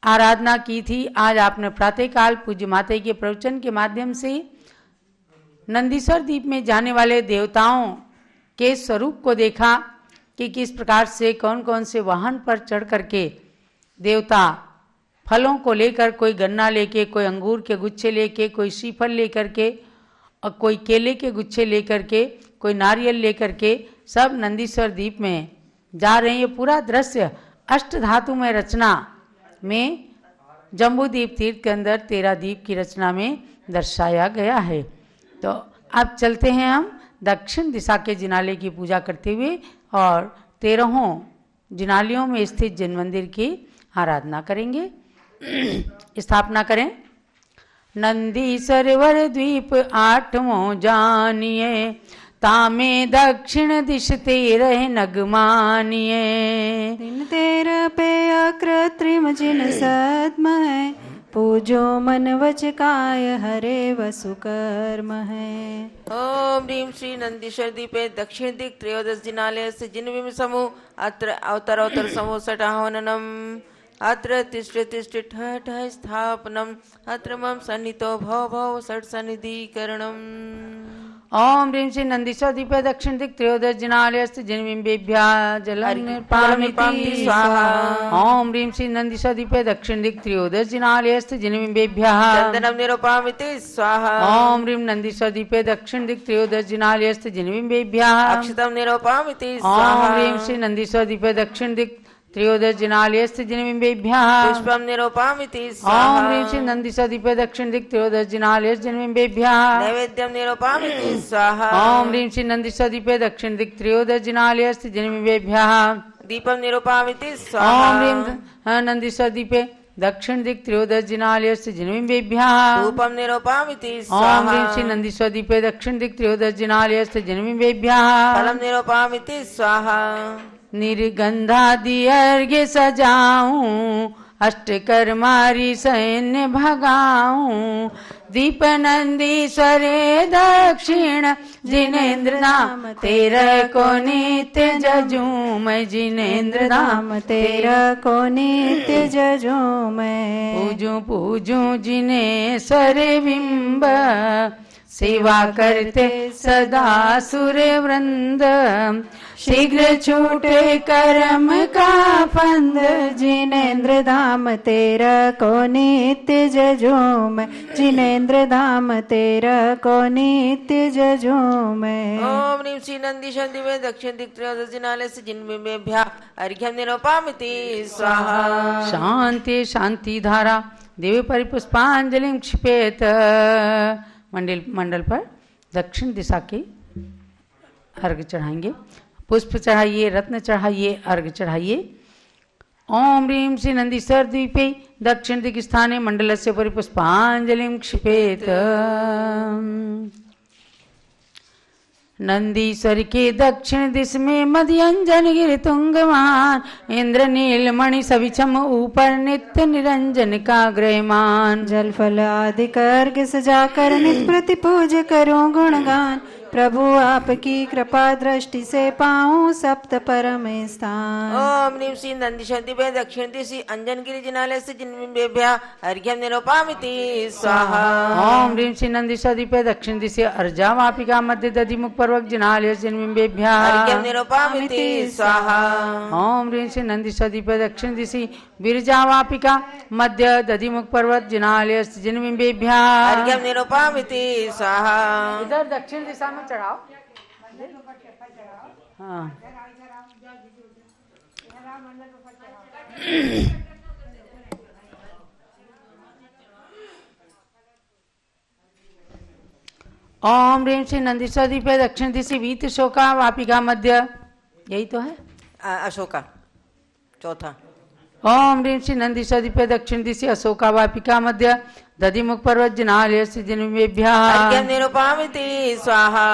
आराधना की थी। आज आपने प्रातःकाल पूज्य माता के प्रवचन के माध्यम से नंदीश्वर द्वीप में जाने वाले देवताओं के स्वरूप को देखा कि किस प्रकार से कौन कौन से वाहन पर चढ़ करके देवता फलों को लेकर, कोई गन्ना लेके, कोई अंगूर के गुच्छे लेके, कोई श्रीफल लेकर के और कोई केले के गुच्छे लेकर के, कोई नारियल लेकर के सब नंदीश्वर द्वीप में जा रहे हैं। ये पूरा दृश्य अष्ट धातु में रचना में जम्बूद्वीप तीर्थ के अंदर 13 द्वीप की रचना में दर्शाया गया है। तो अब चलते हैं हम दक्षिण दिशा के जिनालय की पूजा करते हुए और 13 जिनालयों में स्थित जिन मंदिर की आराधना करेंगे। स्थापना करें। नंदी सरोवर द्वीप 8वां जानिए, तामे दक्षिण दिश 13 नगमानिए। दिन 13 पे अकृत्रिम जिन सद्मय, पूजो मन वच काय हरे वसु कर्म है। ओम ह्रीं श्री नंदीश्वर द्वीपे दक्षिण दिक् 13 जिनालय से जिन्विम समूह अत्र अवतर समूह सटाहवननम अत्र तिष्ठ ठठ स्थापनम अत्र मम सन्नितो भव भव षट् सन्निधिकरणम। ओम ह्रीं श्री नंदीश्वर द्वीपे दक्षिण दिक् 13 जिनालयस्य जिन्बिम्बेभ्यः जलनिर्पामिति स्वाहा। ओम ह्रीं श्री नंदीश्वर द्वीपे दक्षिण दिक् 13 जिनालयस्य जिन्बिम्बेभ्यः चंदनं निरूपामिति स्वाहा। ओम ह्रीं नंदीश्वर द्वीपे दक्षिण दिक् 13 जिनालयस्य जिन्बिम्बेभ्यः अक्षतं निरूपामिति स्वाहा। ओम ह्रीं श्री नंदीश्वर द्वीपे दक्षिण दिक् 13 जिनालयस्य जिन्बिम्बेभ्यः पुष्पं निरूपामिति स्वाहा। ओम ह्रीं श्री नंदीश्वर द्वीपे दक्षिण दिक् 13 जिनालयस्य जिन्बिम्बेभ्यः नैवेद्यं निरूपामिति स्वाहा। ओम ह्रीं श्री नंदीश्वर द्वीपे दक्षिण दिक् 13 जिनालयस्य जिन्बिम्बेभ्यः दीपं निरूपामिति स्वाहा। ओम ह्रीं नंदीश्वर द्वीपे दक्षिण दिक् 13 जिनालयस्य जिन्बिम्बेभ्यः धूपं निरूपामिति ओम स्वाहा। ह्रीं श्री नंदीश्वर द्वीपे दक्षिण दिक् 13 जिनालयस्य जिन्बिम्बेभ्यः फलं निरूपामिति स्वाहा। निर्गंधादि अर्घ्य सजाऊं, अष्टकर्मारी सैन्य भगाऊं। दीप नंदीश्वरे दक्षिण जिनेन्द्र धाम 13 को नित्य जजूं मैं। जिनेन्द्र धाम 13 को नित्य जजूं मैं। पूजूं पूजूं जिनेश्वर बिंब, सेवा करते सदा सुर वृंद। शीघ्र छूटे कर्म का फंद, जिनेन्द्र धाम 13 को नित्य जजूं मैं। जिनेन्द्र धाम 13 को नित्य जजूं मैं। ओम ह्रीं श्री नंदीश्वर द्वीपे दक्षिण दिक् 13 जिनालयस्य जिन्बिम्बेभ्यः अर्घ्यं निरूपामिति स्वाहा। शांति शांति धारा देवी परिपुष्पांजलिं क्षिपेत। मंडल पर दक्षिण दिशा के अर्घ चढ़ाएंगे। पुष्प चढ़ाइए, रत्न चढ़ाइए, अर्घ चढ़ाइए। ओम ह्रीं श्री नंदीश्वर द्वीपे दक्षिण दिक् स्थाने मंडलस्य परिपुष्पांजलिं क्षिपेत। नंदीश्वर के दक्षिण दिश में मध्यंजन गिर तुंगमान, इंद्र नीलमणि सविछम ऊपर नित्य निरंजन का ग्रहमान। जल फल आदि अर्घ्य सजा कर नित प्रति पूज करूं गुणगान। प्रभु आपकी कृपा दृष्टि से पाऊं सप्त परम स्थान। ओम ह्रीं श्री नंदीश्वर द्वीपे दक्षिण दिशि अंजनगिरि जिनालयस्य जिन्बिम्बेभ्यः अर्घ्यं निरूपामिति स्वाहा। ओम ह्रीं श्री नंदीश्वर द्वीपे दक्षिण दिशि अर्जा वापिका मध्य दधिमुख पर्वत जिनालयस्य जिन्बिम्बेभ्यः अर्घ्यं निरूपामिति स्वाहा। ओम ह्रीं श्री नंदीश्वर द्वीपे दक्षिण दिशि विरजा वापिका मध्य दधिमुख पर्वत जिनालयस्य जिन्बिम्बेभ्यः अर्घ्यं निरूपामिति स्वाहा। इधर दक्षिण दिशा में चढ़ाओ। हाँ। ओम ह्रीं श्री नंदीश्वर द्वीपे दक्षिण दिशि वीत शोका वापिका मध्य, यही तो है अशोका चौथा। ओम ह्रीं श्री नंदीश्वर द्वीपे दक्षिण दिशि अशोका वापिका मध्य दधिमुख पर्वत जिनालयस्य जिन्बिम्बेभ्यः अर्घ्यं निरूपामिति स्वाहा।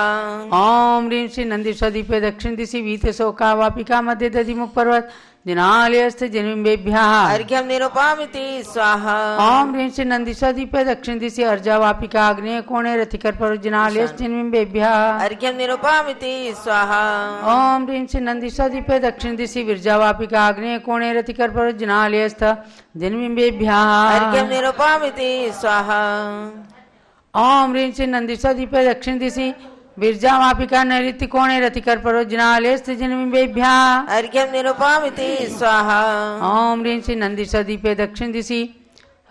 ओम ह्रीं श्री नंदीश्वर द्वीपे दक्षिण दिशि वीत शोका वापिका मध्य दधिमुख पर्वत जिनालयस्थ जन्मेभ्यः अर्घ्यं निरूपयामि स्वाहा। ओम ह्रीं श्री नंदीश्वरदीपे दक्षिण दिशि अर्जावापिका आग्नेय कोणे रतिकर जिनालयस्थ जन्मेभ्यः अर्घ्यं निरूपयामि स्वाहा। ओम ह्रीं श्री नंदीश्वरदीपे दक्षिण दिशि विरजावापिका आग्नेय कोणे रतिकर जिनालयस्थ जन्मेभ्यः अर्घ्यं निरूपयामि स्वाहा। ओम ह्रीं श्री नंदीश्वरदीपे दक्षिण दिशि विरजावापिका नैऋत्य कोणे रतिकर जिनालयस्थ जन्मेभ्यः अर्घ्यं निरूपयामि स्वाहा। ओम ह्रीं श्री नंदीश्वरदीपे दक्षिण दिशि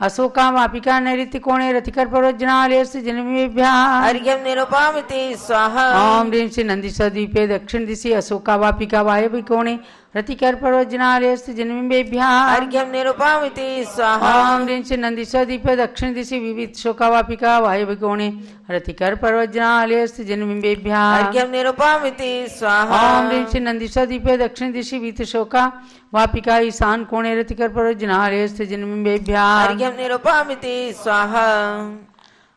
अशोका वापिका नैऋत्य कोणे रतिकर जिनालयस्थ जन्मेभ्यः अर्घ्यं निरूपयामि स्वाहा। ओम ह्रीं श्री नंदीश्वरदीपे दक्षिण दिशि अशोका वापिका वायव्य कोणे रतिकर जिनालयस्थ जन्मेभ्यः अर्घ्यं निरूपयामि स्वाहा। ओम ह्रीं श्री नंदीश्वरदीपे दक्षिण दिशि विविध शोका वापिका वायव्य कोणे रतिकर जिनालयस्थ जन्मेभ्यः अर्घ्यं निरूपयामि स्वाहा। ओम ह्रीं श्री नंदीश्वरदीपे दक्षिण दिशि विविध शोका वापिका ईशान कोणे रतिकर जिनालयस्थ जन्मेभ्यः अर्घ्यं निरूपयामि स्वाहा।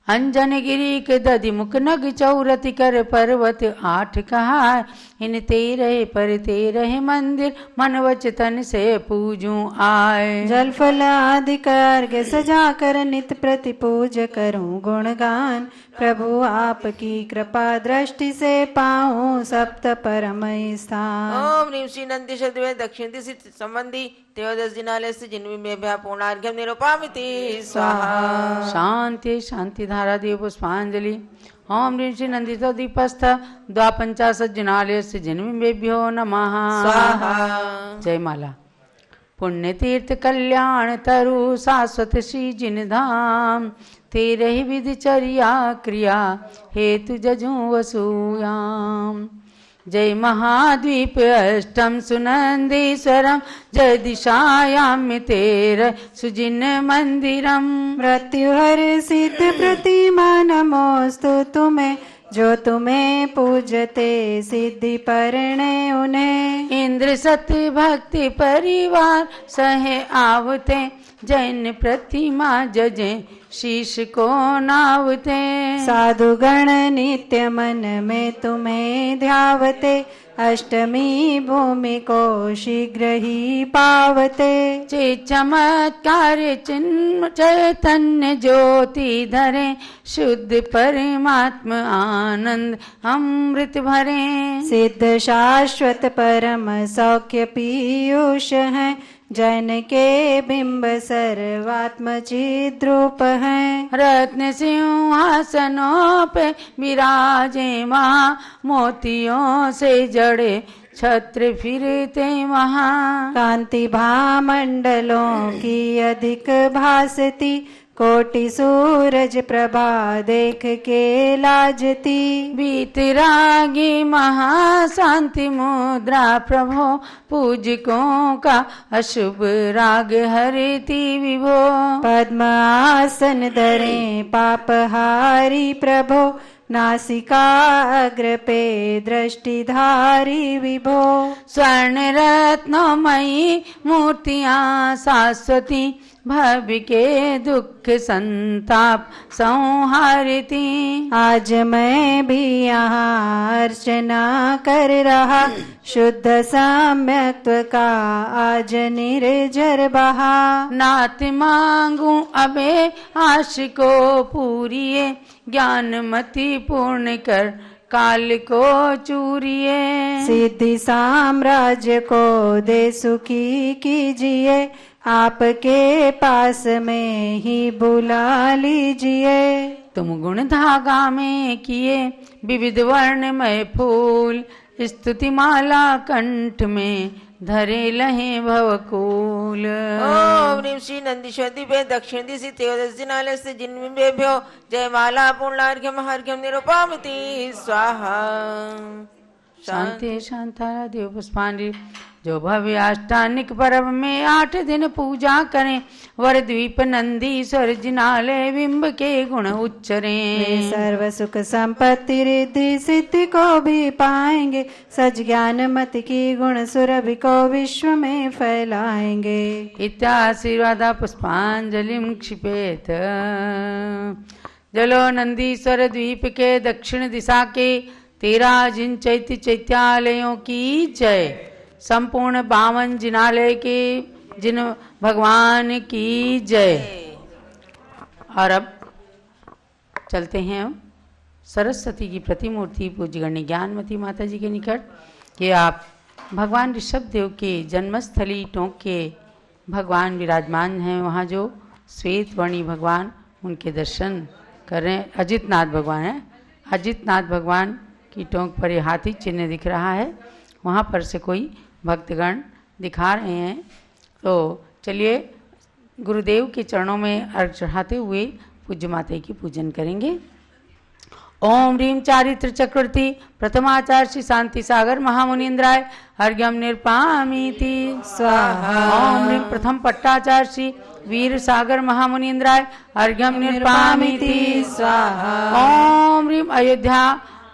अंजनगिरी के दधि मुख नग चौरति कर पर्वत 8 कहा इन 13 पर 13 मंदिर मन वच तन से पूजूं आए। जल फल आदि अर्घ्य सजा कर नित प्रति पूज करूं गुणगान प्रभु आपकी कृपा दृष्टि से पाऊं सप्त परम स्थान। ओम ह्रीं श्री नंदीश्वरदीपे दक्षिण दिशि संबंधी त्रयोदश जिनालयस्थ जन्मेभ्यः पूर्णार्घ्यं निरूपयामि स्वाहा। शांति शांति धारा देव पुष्पांजलि। ओम ह्रीं श्री नंदीश्वरदीपस्थ द्वापंचाशत् जिनालयस्थ जन्मेभ्यो नमः स्वाहा। जय माला। पुण्य तीर्थ कल्याण तरु शाश्वत श्री जिन धाम तेरे ही विधि चर्या क्रिया हेतु जजू वसूयाम। जय महाद्वीप अष्टम सुनंदीश्वरम जय दिशायाम तेर सुजिन मंदिरम। मृत्यु हर सिद्ध प्रतिमा नमोस्तु तुम्हें जो तुम्हें पूजते सिद्धि परणे उन्हें। इंद्र सत्य भक्ति परिवार सहे आवते जैन प्रतिमा जजे शीश को नावते। साधु गण नित्य मन में तुम्हें ध्यावते अष्टमी भूमि को शीघ्र ही पावते। चे चमत्कार चिन्ह चैतन्य ज्योति धरे शुद्ध परमात्म आनंद अमृत भरे। सिद्ध शाश्वत परम सौख्य पीयूष है जैन के बिंब सर्वात्म चिद्रूप है। रत्न सिंहासनों पे विराजे महा मोतियों से जड़े छत्र फिरते वहाँ। कांति भामंडलों की अधिक भासती कोटि सूरज प्रभा देख के लाजती। बीतरागी महाशांति मुद्रा प्रभो पूजकों का अशुभ राग हरती विभो। पद्म आसन धरे पापहारी प्रभो नासिका अग्र पे दृष्टिधारी विभो। स्वर्ण रत्नमयी मूर्तियां शाश्वती भव के दुख संताप संहारती। आज मैं भी यहाँ अर्चना कर रहा शुद्ध सम्यक्त्व का आज निर्जर बहा। नाथ मांगू अबे आश को पूरिए ज्ञानमति पूर्ण कर काल को चूरिए। सिद्धि साम्राज्य को दे सुखी कीजिए आपके पास में ही बुला लीजिए। तुम गुण धागा में किए विविध वर्णमय फूल स्तुति माला कंठ में धरे लहे भवकूल। ओम ह्रीं श्री नंदीश्वरदीपे दक्षिण दिशि त्रयोदश जिनालयस्थ जन्मेभ्यो जय माला पूर्णार्घ्यं अर्घ्यं निरूपयामि स्वाहा। शांति शांतारा देव पुष्पांजलि। जो भव्य अष्टानिक पर्व में 8 दिन पूजा करें वर द्वीप नंदीश्वर जिनालय बिंब के गुण उच्चरें। सर्व सुख संपत्ति रिद्धि सिद्धि को भी पाएंगे सच ज्ञान मत की गुण सुरभि को विश्व में फैलाएंगे। इत्याशीर्वाद पुष्पांजलि क्षिपेत। जलो नंदीश्वर द्वीप के दक्षिण दिशा के 13 जिन चैत्यालयों की जय। संपूर्ण बावन जिनालय के जिन भगवान की जय। और अब चलते हैं सरस्वती की प्रतिमूर्ति पूज्य गण्य ज्ञानमती माता जी के निकट कि आप भगवान ऋषभ देव के जन्मस्थली टोंक के भगवान विराजमान हैं। वहाँ जो श्वेत वर्णी भगवान उनके दर्शन कर रहे हैं। अजितनाथ भगवान है। अजितनाथ भगवान की टोंक पर ये हाथी चिन्ह दिख रहा है। वहाँ पर से कोई भक्तगण दिखा रहे हैं। तो चलिए गुरुदेव के चरणों में अर्घ चढ़ाते हुए पूज्य माता की पूजन करेंगे। ओम ह्रीं चारित्र चक्रवर्ती प्रथमाचार्य श्री शांति सागर महामुनीन्द्राय अर्घ्यम निरपामीति स्वाहा। ओम ह्रीं प्रथम पट्टाचार्य श्री वीर सागर महामुनीन्द्राय अर्घ्यम निरपामीति स्वाहा। ओम ह्रीं अयोध्या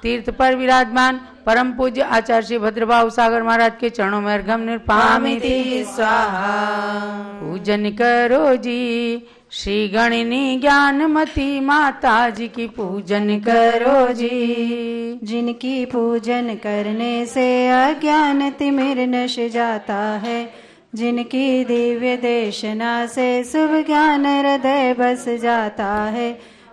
तीर्थ पर विराजमान परम पूज्य आचार्य श्री भद्रबाहु सागर महाराज के चरणों में अर्घ्यम निरपामीति स्वाहा। पूजन करो जी श्री गणिनी ज्ञानमती माता जी की पूजन करो जी। जिनकी पूजन करने से अज्ञान तिमिर नश जाता है, जिनकी दिव्य देशना से शुभ ज्ञान हृदय बस जाता है,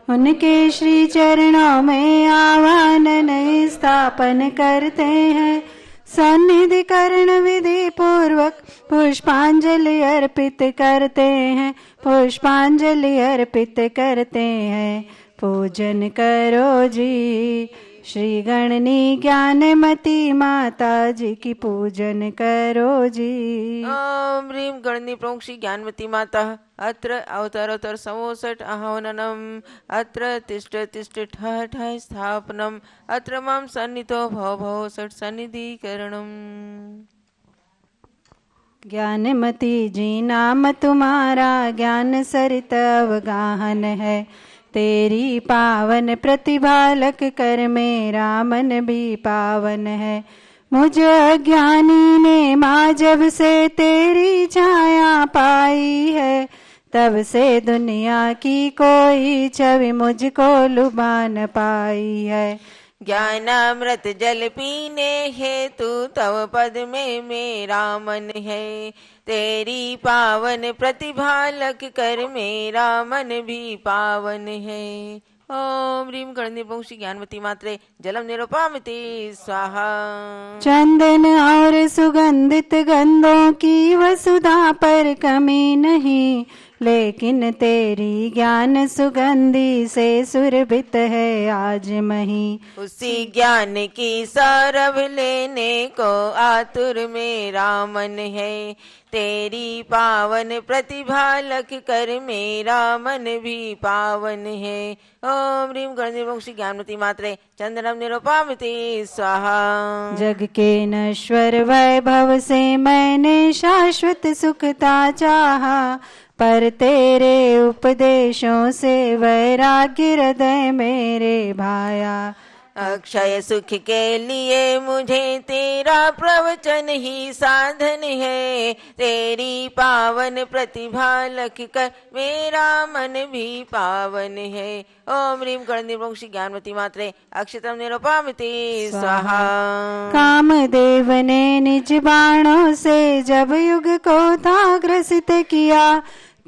उनके श्री चरणों में आवाहन स्थापन करते हैं। सन्निधि कर्ण विधि पूर्वक पुष्पांजलि अर्पित करते हैं, पुष्पांजलि अर्पित करते हैं। पूजन करो जी श्री गणनी ज्ञानमती माता जी की पूजन करो जी। ओम ह्रीं गणनी प्रमुख श्री ज्ञानमती माता अत्र अवतारोत्तर समोसठ आह्वाननम अत्र तिष्ठ तिष्ठ ठः ठः स्थापनम अत्र मां सन्निधो भव भव षट् सन्निधिकरणम। ज्ञानमती जी नाम तुम्हारा ज्ञान सरित अवगाहन है, तेरी पावन प्रतिभा लख कर मेरा मन भी पावन है। मुझ अज्ञानी ने माँ जब से तेरी छाया पाई है, तब से दुनिया की कोई छवि मुझको लुभा न पाई है। ज्ञानामृत जल पीने हेतु तव पद में मेरा मन है, तेरी पावन प्रतिभा लख कर मेरा मन भी पावन है। ओम ह्रीं गणनी प्रमुख श्री ज्ञानमती मात्रे जलम निरुपामिति स्वाहा। चंदन और सुगंधित गंधों की वसुधा पर कमी नहीं, लेकिन तेरी ज्ञान सुगंधि से सुरभित है आज मही। उसी ज्ञान की सौरभ लेने को आतुर मेरा मन है, तेरी पावन प्रतिभा लख कर मेरा मन भी पावन है। ओम ह्रीं गणनी प्रमुख श्री ज्ञानमती मात्रे चंदनम निरुपामिति स्वाहा। जग के नश्वर वैभव से मैंने शाश्वत सुखता चाहा, पर तेरे उपदेशों से वैराग्य हृदय मेरे भाया। अक्षय सुख के लिए मुझे तेरा प्रवचन ही साधन है, तेरी पावन प्रतिभा लख कर मेरा मन भी पावन है। ओम ह्रीं गणनी प्रमुख श्री ज्ञानमती मात्रे अक्षतम निरुपामिति स्वाहा। कामदेव ने निज बाणों से जब युग को था ग्रसित किया,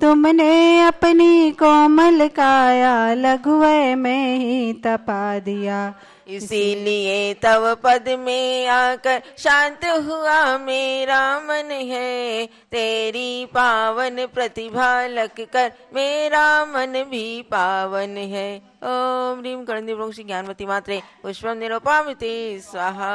तुमने अपनी कोमल काया लघुवय में ही तपा दिया। इसीलिए तव पद में आकर शांत हुआ मेरा मन है, तेरी पावन प्रतिभा लख कर मेरा मन भी पावन है। ओम ह्रीं गणनी प्रमुख श्री ज्ञानमती मात्रे पुष्पम निरुपामिति स्वाहा।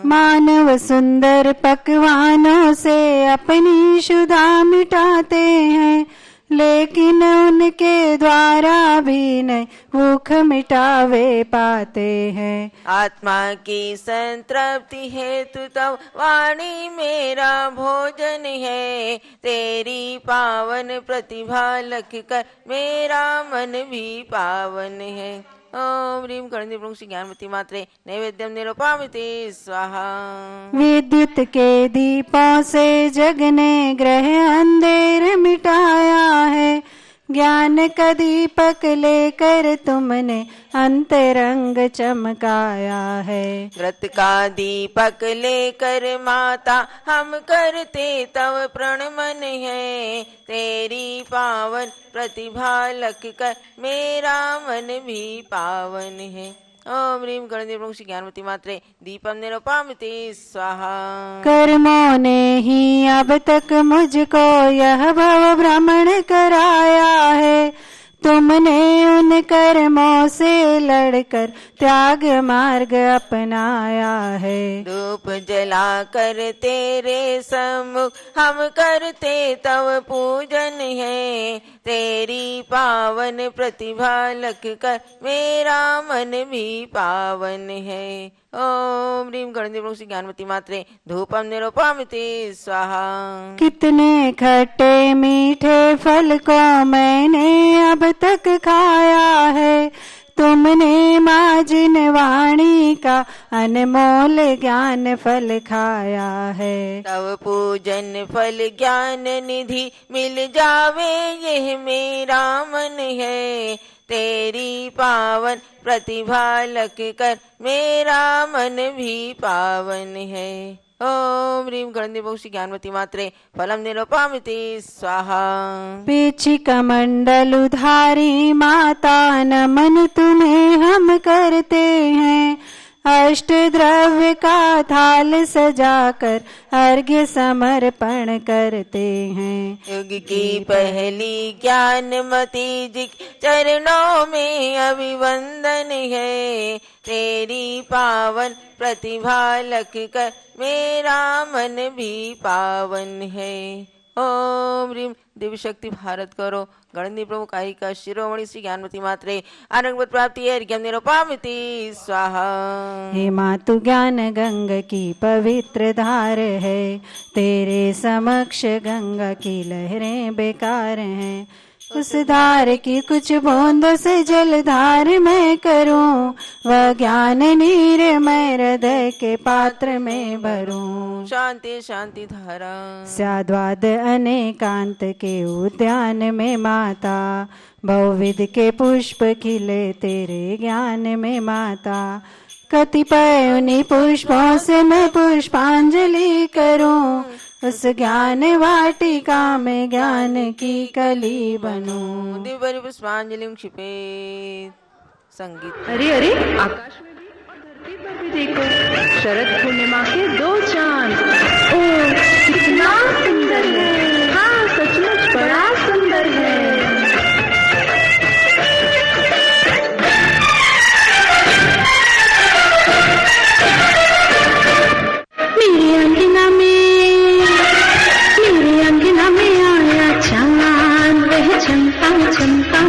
मानव सुंदर पकवानों से अपनी क्षुधा मिटाते हैं, लेकिन उनके द्वारा भी नहीं भूख मिटावे पाते हैं। आत्मा की संतृप्ति हेतु तव वाणी मेरा भोजन है, तेरी पावन प्रतिभा लख कर मेरा मन भी पावन है। ओम ह्रीं गणनी प्रमुख श्री ज्ञानमती मात्रे नैवेद्यम निरुपामिति स्वाहा। विद्युत के दीपों से जग ने ग्रह अंधेर मिटाया है, ज्ञान का दीपक लेकर तुमने अंतरंग चमकाया है। व्रत का दीपक लेकर माता हम करते तव प्रणमन है। तेरी पावन प्रतिभा लख कर मेरा मन भी पावन है। ओम ह्रीं गणदेव श्री ज्ञानवती मात्रे दीपम निरूपामिते स्वाहा। कर्मों ने ही अब तक मुझको यह भव भ्रमण कराया है। तुमने उन कर्मों से लड़कर त्याग मार्ग अपनाया है। धूप जला कर तेरे सम्मुख हम करते तव पूजन है। तेरी पावन प्रतिभा लख कर मेरा मन भी पावन है। ओम ह्रीं गणदेव श्री ज्ञानवती मात्रे धूपम निरूपामिते स्वाहा। कितने खट्टे मीठे फल को मैंने अब तक खाया है। तुमने माँ जिन वाणी का अनमोल ज्ञान फल खाया है। तव पूजन फल ज्ञान निधि मिल जावे यह मेरा मन है। तेरी पावन प्रतिभा लख कर मेरा मन भी पावन है। ओम ह्रीं गणदेव श्री ज्ञानवती मात्रे फलम निरूपामिते स्वाहा। पीछिका मंडल उधारी माता नमन तुम्हें हम करते हैं। अष्ट द्रव्य का थाल सजाकर अर्घ्य समर्पण करते हैं। युग की पहली ज्ञानमती जी चरणों में अभिवंदन है। तेरी पावन प्रतिभा लख कर मेरा मन भी पावन है। ओम ह्रीं देवी शक्ति भारत करो गणदेव प्रमुख आयिका शिरोमणि श्री ज्ञानवती मात्रे आनंद प्राप्ति अर्घ्यम निरूपामिते स्वाहा। हे माँ तू ज्ञान गंगा की पवित्र धार है। तेरे समक्ष गंगा की लहरें बेकार हैं। उस धार की कुछ बूंदों से जलधार मैं करूं। वह ज्ञान नीर मैं हृदय के पात्र में भरूं। शांति शांति धारा स्याद्वाद अनेकांत के उद्यान में माता। बहुविध के पुष्प खिले तेरे ज्ञान में माता। कतिपय उन्हीं पुष्पों से मैं पुष्पांजलि करूं। उस ज्ञान वाटिका में ज्ञान की कली बनूं। दिव्य पुष्पांजलि क्षिपेत। संगीत। अरे अरे आकाश में भी और धरती पर भी देखो, शरद पूर्णिमा के 2 चांद। ओ कितना सुंदर है। हाँ सचमुच बड़ा सुंदर है। मेरे अंगना में आया चांद। वह चमका चमका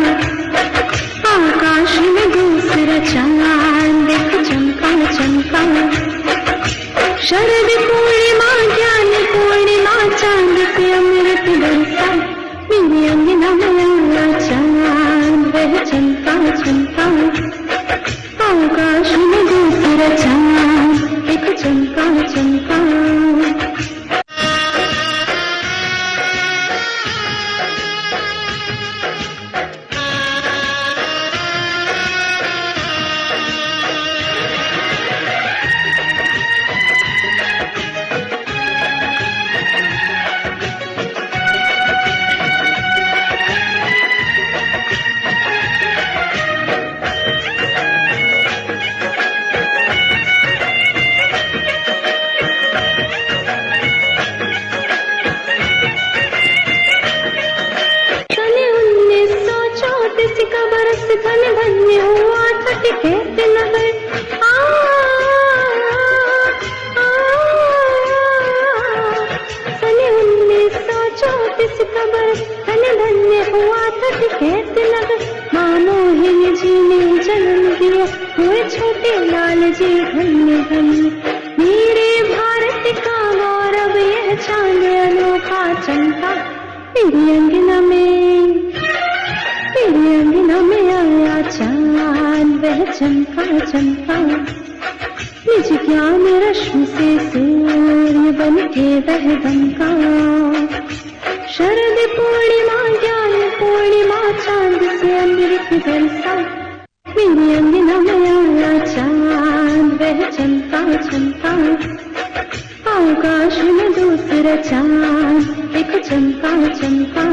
आकाश में दूसरा चांद। देख चमका चमका शरद पूर्णिमा ज्ञान पूर्णिमा चांद से अमृत बरसा। मेरे अंगना में आया चांद। वह चमका चमका आकाश में दूसरा चांद। देख चमका चमका। शरद पूर्णिमा ज्ञान पूर्णिमा चांद से अमृत बरसा, मेरी अंगना में आया चांद, वह चमका चमका, आकाश में दूसरा चांद, एक चमका चमका।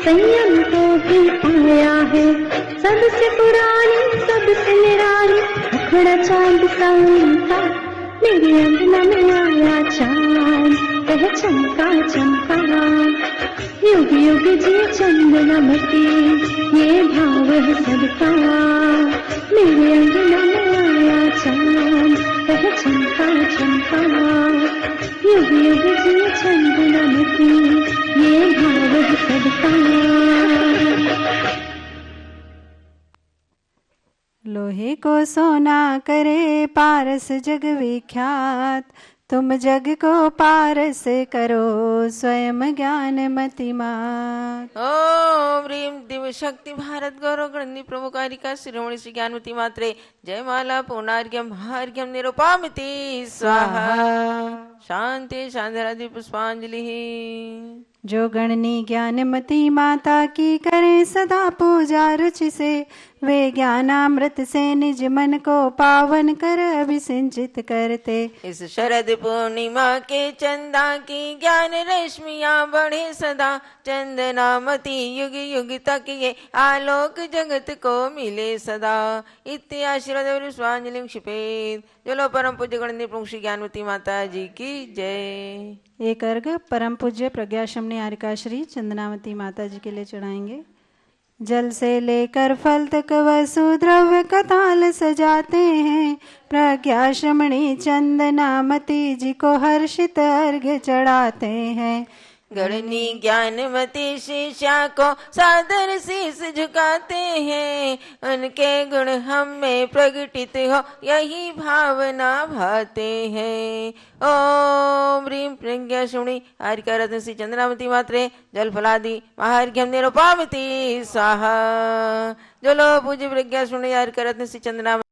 संयम को भी पाया है, सबसे पुरानी सबसे निराली अखड़ा चांद सा उनका, मेरे अंगना में आया चांद, वह चमका चमका। युग युग जी चंदनामती, ये भाव है सबका, मेरे अंगना में आया चांद, वह चमका चमका। युग युग जी चंदनामती, ये भाव है सबका। लोहे को सोना करे पारस जग विख्यात, तुम जग को पारस करो स्वयं ज्ञान मतिमात। ओम ह्रीं दिव्य शक्ति भारत गौरव गणनी प्रमुखारिका शिरोमणि श्री ज्ञानमती मात्रे जयमाला पूर्णार्घ्यम महार्घ्यम निरूपामिति स्वाहा। शांति शांति पुष्पांजलि। जो गणनी ज्ञानमती माता की करे सदा पूजा रुचि से, वे ज्ञानामृत से निज मन को पावन कर अभिसिंचित करते। इस शरद पूर्णिमा के चंदा की ज्ञान रश्मियाँ बढ़े सदा, चंदनामती युग युग तक ये आलोक जगत को मिले सदा। इत्ते आशीर्वाद पुष्पांजलि क्षिपेत। चलो परम पूज्य गणनी प्रमुख श्री ज्ञानमती माता जी की जय। एक अर्घ परम पूज्य प्रज्ञाश्रमणी आरिका श्री चंदनावती माता जी के लिए चढ़ाएंगे। जल से लेकर फल तक वसु द्रव्य कताल सजाते हैं, प्रज्ञाश्रमणी चंदनामती जी को हर्षित अर्घ्य चढ़ाते हैं। गणनी ज्ञानमती शिष्या को सादर शीस झुकाते हैं, उनके गुण हम में प्रकटित हो यही भावना भाते हैं। ओम ह्रीं प्रज्ञाश्रमणी आरिका रत्न श्री चंद्रावती मात्रे जल फलादि महार्घ्यम निरूपामिति स्वाहा। जलो पूज्य प्रज्ञाश्रमणी आरिका रत्न श्री चंद्रावती